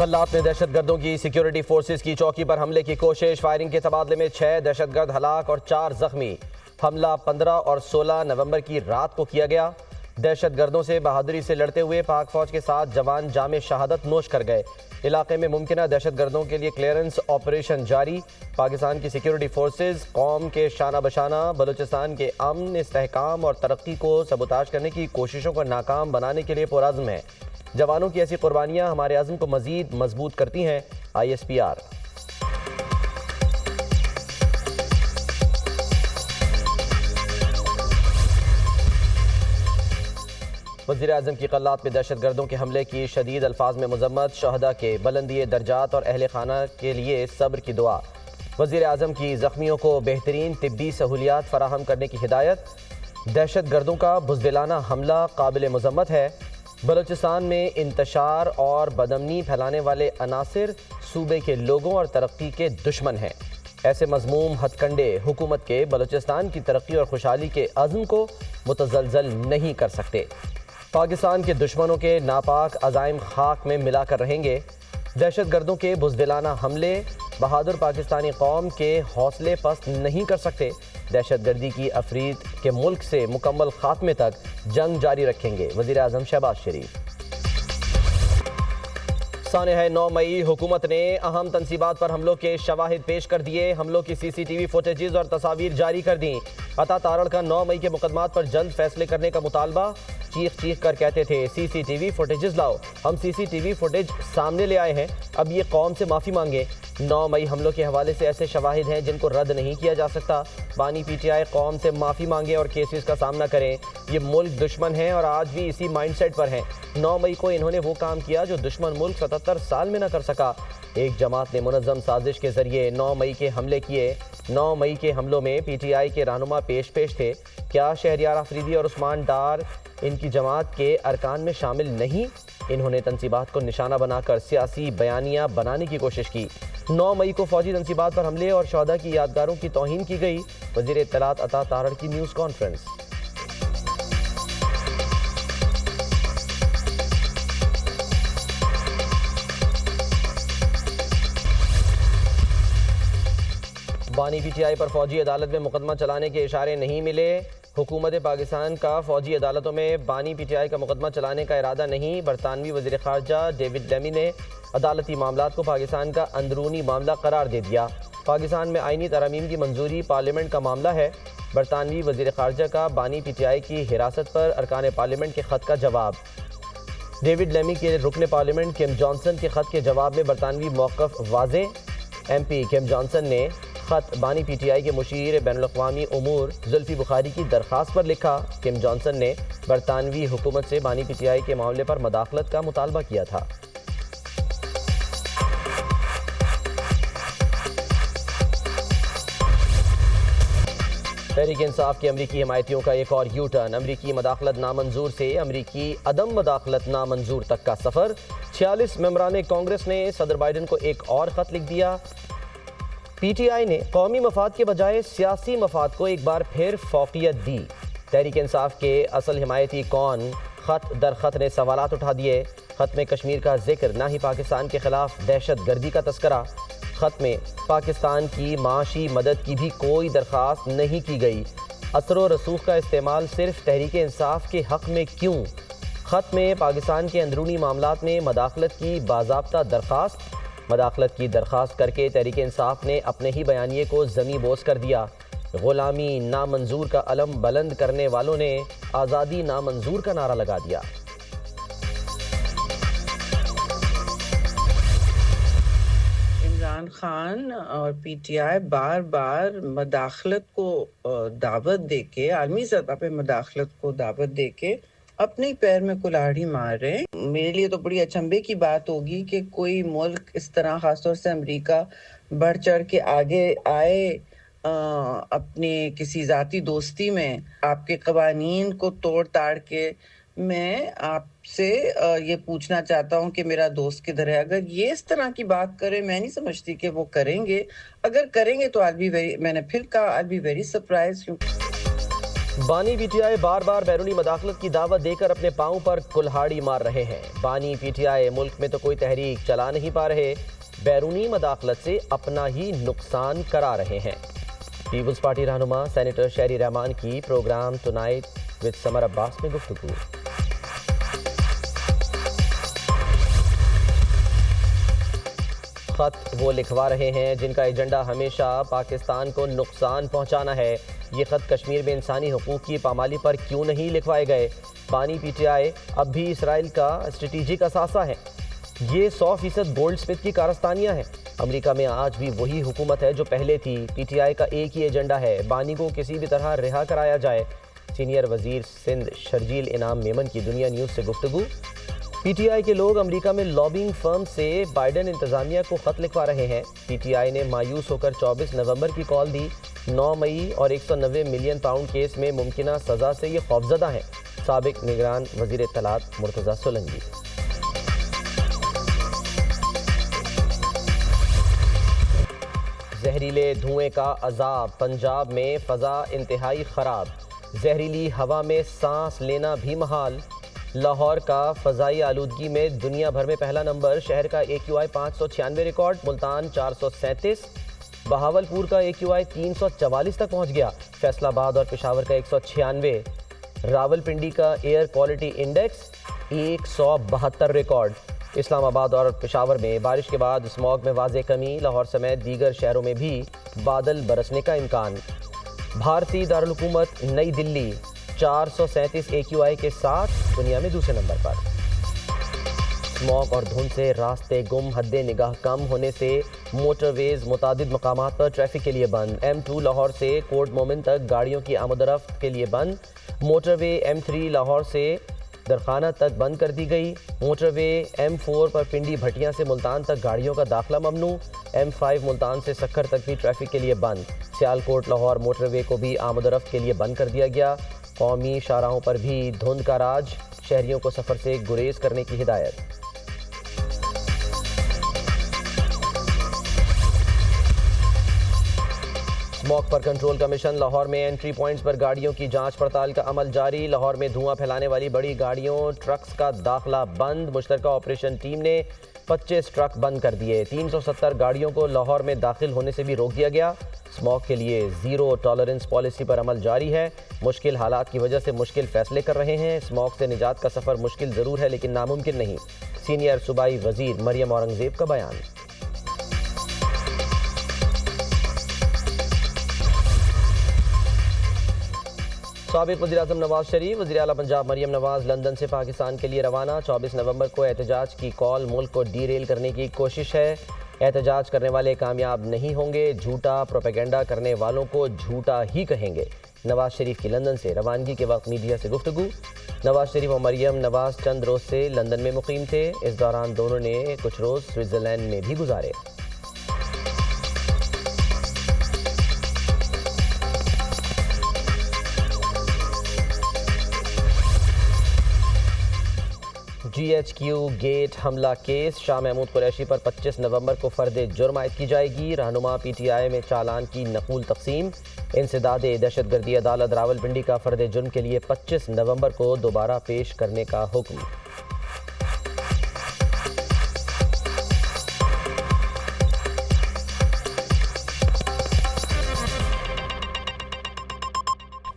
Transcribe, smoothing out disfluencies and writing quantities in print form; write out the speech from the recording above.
خلات میں دہشت گردوں کی سیکیورٹی فورسز کی چوکی پر حملے کی کوشش، فائرنگ کے تبادلے میں 6 دہشت گرد ہلاک اور 4 زخمی۔ حملہ 15 اور 16 نومبر کی رات کو کیا گیا۔ دہشت گردوں سے بہادری سے لڑتے ہوئے پاک فوج کے ساتھ جوان جام شہادت نوش کر گئے۔ علاقے میں ممکنہ دہشت گردوں کے لیے کلیئرنس آپریشن جاری۔ پاکستان کی سیکیورٹی فورسز قوم کے شانہ بشانہ بلوچستان کے امن، استحکام اور ترقی کو سبوتاژ کرنے کی کوششوں کو ناکام بنانے کے لیے پرعزم ہے۔ جوانوں کی ایسی قربانیاں ہمارے عزم کو مزید مضبوط کرتی ہیں۔ ISPR۔ وزیر اعظم کی خلات میں دہشت گردوں کے حملے کی شدید الفاظ میں مذمت، شہداء کے بلندی درجات اور اہل خانہ کے لیے صبر کی دعا۔ وزیر اعظم کی زخمیوں کو بہترین طبی سہولیات فراہم کرنے کی ہدایت۔ دہشت گردوں کا بزدلانہ حملہ قابل مذمت ہے۔ بلوچستان میں انتشار اور بدامنی پھیلانے والے عناصر صوبے کے لوگوں اور ترقی کے دشمن ہیں۔ ایسے مذموم ہتھ کنڈے حکومت کے بلوچستان کی ترقی اور خوشحالی کے عزم کو متزلزل نہیں کر سکتے۔ پاکستان کے دشمنوں کے ناپاک عزائم خاک میں ملا کر رہیں گے۔ دہشت گردوں کے بزدلانہ حملے بہادر پاکستانی قوم کے حوصلے پست نہیں کر سکتے۔ دہشت گردی کی افریط کے ملک سے مکمل خاتمے تک جنگ جاری رکھیں گے، وزیر اعظم شہباز شریف۔ سانحہ 9 مئی حکومت نے اہم تنصیبات پر حملوں کے شواہد پیش کر دیے۔ حملوں کی CCTV فوٹیجز اور تصاویر جاری کر دیں۔ عطا تارڑ کا 9 مئی کے مقدمات پر جلد فیصلے کرنے کا مطالبہ۔ چیخ چیخ کر کہتے تھے CCTV فوٹیجز لاؤ، ہم CCTV فوٹیج سامنے لے آئے ہیں، اب یہ قوم سے معافی مانگے۔ 9 مئی حملوں کے حوالے سے ایسے شواہد ہیں جن کو رد نہیں کیا جا سکتا۔ بانی PTI قوم سے معافی مانگے اور کیسز کا سامنا کریں۔ یہ ملک دشمن ہیں اور آج بھی اسی مائنڈ سیٹ پر ہیں۔ 9 مئی کو انہوں نے وہ کام کیا جو دشمن ملک 77 سال میں نہ کر سکا۔ ایک جماعت نے منظم سازش کے ذریعے 9 مئی کے حملے کیے۔ 9 مئی کے حملوں میں PTI کے رہنما پیش تھے۔ کیا شہریار آفریدی اور عثمان ڈار ان کی جماعت کے ارکان میں شامل نہیں؟ انہوں نے تنصیبات کو نشانہ بنا کر سیاسی بیانیہ بنانے کی کوشش کی۔ 9 مئی کو فوجی تنصیبات پر حملے اور شہداء کی یادگاروں کی توہین کی گئی۔ وزیر اطلاعات عطا تارڑ کی نیوز کانفرنس۔ بانی PTI پر فوجی عدالت میں مقدمہ چلانے کے اشارے نہیں ملے۔ حکومت پاکستان کا فوجی عدالتوں میں بانی PTI کا مقدمہ چلانے کا ارادہ نہیں۔ برطانوی وزیر خارجہ ڈیوڈ لیمی نے عدالتی معاملات کو پاکستان کا اندرونی معاملہ قرار دے دیا۔ پاکستان میں آئینی ترامیم کی منظوری پارلیمنٹ کا معاملہ ہے۔ برطانوی وزیر خارجہ کا بانی PTI کی حراست پر ارکان پارلیمنٹ کے خط کا جواب۔ ڈیوڈ لیمی کے رکن پارلیمنٹ کیم جانسن کے خط کے جواب میں برطانوی موقف واضح۔ MP کیم جانسن نے خط بانی PTI کے مشیر بین الاقوامی امور زلفی بخاری کی درخواست پر لکھا۔ کیم جانسن نے برطانوی حکومت سے بانی PTI کے معاملے پر مداخلت کا مطالبہ کیا تھا۔ تحریک انصاف کے امریکی حمایتیوں کا ایک اور یو ٹرن۔ امریکی مداخلت نامنظور سے امریکی عدم مداخلت نامنظور تک کا سفر۔ 46 ممبران کانگریس نے صدر بائیڈن کو ایک اور خط لکھ دیا۔ PTI نے قومی مفاد کے بجائے سیاسی مفاد کو ایک بار پھر فوقیت دی۔ تحریک انصاف کے اصل حمایتی کون؟ خط در خط نے سوالات اٹھا دیے۔ خط میں کشمیر کا ذکر، نہ ہی پاکستان کے خلاف دہشت گردی کا تذکرہ۔ خط میں پاکستان کی معاشی مدد کی بھی کوئی درخواست نہیں کی گئی۔ اثر و رسوخ کا استعمال صرف تحریک انصاف کے حق میں کیوں؟ خط میں پاکستان کے اندرونی معاملات میں مداخلت کی باضابطہ درخواست۔ مداخلت کی درخواست کر کے تحریک انصاف نے اپنے ہی بیانیے کو زمیں بوس کر دیا۔ غلامی نامنظور کا علم بلند کرنے والوں نے آزادی نامنظور کا نعرہ لگا دیا۔ عمران خان اور PTI بار بار مداخلت کو دعوت دے کے، عالمی سطح پہ مداخلت کو دعوت دے کے اپنے پیر میں کلاڑی مار رہے ہیں۔ میرے لیے تو بڑی اچنبھے کی بات ہوگی کہ کوئی ملک اس طرح، خاص طور سے امریکہ، بڑھ چڑھ کے آگے آئے اپنی کسی ذاتی دوستی میں آپ کے قوانین کو توڑ تاڑ کے۔ میں آپ سے یہ پوچھنا چاہتا ہوں کہ میرا دوست کدھر ہے؟ اگر یہ اس طرح کی بات کرے، میں نہیں سمجھتی کہ وہ کریں گے۔ اگر کریں گے تو میں نے پھر کہا I'll be very surprised۔ بانی پی ٹی آئی بار بار بیرونی مداخلت کی دعوت دے کر اپنے پاؤں پر کلہاڑی مار رہے ہیں۔ بانی پی ٹی آئی ملک میں تو کوئی تحریک چلا نہیں پا رہے، بیرونی مداخلت سے اپنا ہی نقصان کرا رہے ہیں۔ پیپلز پارٹی رہنما سینیٹر شہری رحمان کی پروگرام ٹونائٹ وتھ سمر عباس میں گفتگو۔ خط وہ لکھوا رہے ہیں جن کا ایجنڈا ہمیشہ پاکستان کو نقصان پہنچانا ہے۔ یہ خط کشمیر میں انسانی حقوق کی پامالی پر کیوں نہیں لکھوائے گئے؟ بانی پی ٹی آئی اب بھی اسرائیل کا اسٹریٹجک اثاثہ ہے۔ یہ 100% گولڈ سمتھ کی کارستانیاں ہیں۔ امریکہ میں آج بھی وہی حکومت ہے جو پہلے تھی۔ پی ٹی آئی کا ایک ہی ایجنڈا ہے، بانی کو کسی بھی طرح رہا کرایا جائے۔ سینئر وزیر سندھ شرجیل انعام میمن کی دنیا نیوز سے گفتگو۔ پی ٹی آئی کے لوگ امریکہ میں لابنگ فرم سے بائیڈن انتظامیہ کو خط لکھوا رہے ہیں۔ پی ٹی آئی نے مایوس ہو کر 24 نومبر کی کال دی۔ 9 مئی اور 190 ملین پاؤنڈ کیس میں ممکنہ سزا سے یہ خوفزدہ ہیں۔ سابق نگران وزیر اطلاعات مرتضی سولنگی۔ زہریلے دھوئیں کا عذاب، پنجاب میں فضا انتہائی خراب، زہریلی ہوا میں سانس لینا بھی محال۔ لاہور کا فضائی آلودگی میں دنیا بھر میں پہلا نمبر، شہر کا AQI 596 ریکارڈ، ملتان 437، بہاولپور کا AQI 344 تک پہنچ گیا، فیصل آباد اور پشاور کا 196، راولپنڈی کا ایئر کوالٹی انڈیکس 172 ریکارڈ۔ اسلام آباد اور پشاور میں بارش کے بعد اسموگ میں واضح کمی، لاہور سمیت دیگر شہروں میں بھی بادل برسنے کا امکان۔ بھارتی دارالحکومت نئی دلی 437 AQI کے ساتھ دنیا میں دوسرے نمبر پر۔ اسموگ اور دھند سے راستے گم، حد نگاہ کم ہونے سے موٹر ویز متعدد مقامات پر ٹریفک کے لیے بند۔ M2 لاہور سے کوٹ مومن تک گاڑیوں کی آمد و رفت کے لیے بند۔ موٹر وے M3 لاہور سے درخانہ تک بند کر دی گئی۔ موٹر وے M4 پر پنڈی بھٹیاں سے ملتان تک گاڑیوں کا داخلہ ممنوع۔ M5 ملتان سے سکھر تک بھی ٹریفک کے لیے بند۔ سیالکوٹ لاہور موٹر وے کو بھی آمد و رفت کے لیے بند کر دیا گیا۔ قومی شاہراہوں پر بھی دھند کا راج، شہریوں کو سفر سے گریز کرنے کی ہدایت۔ اسموگ پر کنٹرول کمیشن لاہور میں انٹری پوائنٹس پر گاڑیوں کی جانچ پڑتال کا عمل جاری۔ لاہور میں دھواں پھیلانے والی بڑی گاڑیوں، ٹرکس کا داخلہ بند۔ مشترکہ آپریشن ٹیم نے 25 ٹرک بند کر دیے۔ 370 گاڑیوں کو لاہور میں داخل ہونے سے بھی روک دیا گیا۔ اسموگ کے لیے زیرو ٹالرنس پالیسی پر عمل جاری ہے۔ مشکل حالات کی وجہ سے مشکل فیصلے کر رہے ہیں۔ اسموگ سے نجات کا سفر مشکل ضرور ہے لیکن ناممکن نہیں، سینئر صوبائی وزیر مریم اورنگزیب کا بیان۔ سابق وزیراعظم نواز شریف، وزیر اعلیٰ پنجاب مریم نواز لندن سے پاکستان کے لیے روانہ۔ 24 نومبر کو احتجاج کی کال ملک کو ڈی ریل کرنے کی کوشش ہے۔ احتجاج کرنے والے کامیاب نہیں ہوں گے، جھوٹا پروپیگنڈا کرنے والوں کو جھوٹا ہی کہیں گے۔ نواز شریف کی لندن سے روانگی کے وقت میڈیا سے گفتگو۔ نواز شریف اور مریم نواز چند روز سے لندن میں مقیم تھے۔ اس دوران دونوں نے کچھ روز سوئٹزرلینڈ میں بھی گزارے۔ GHQ گیٹ حملہ کیس، شاہ محمود قریشی پر 25 نومبر کو فرد جرم عائد کی جائے گی۔ رہنما PTI میں چالان کی نقول تقسیم۔ انسداد دہشت گردی عدالت راولپنڈی کا فرد جرم کے لیے 25 نومبر کو دوبارہ پیش کرنے کا حکم۔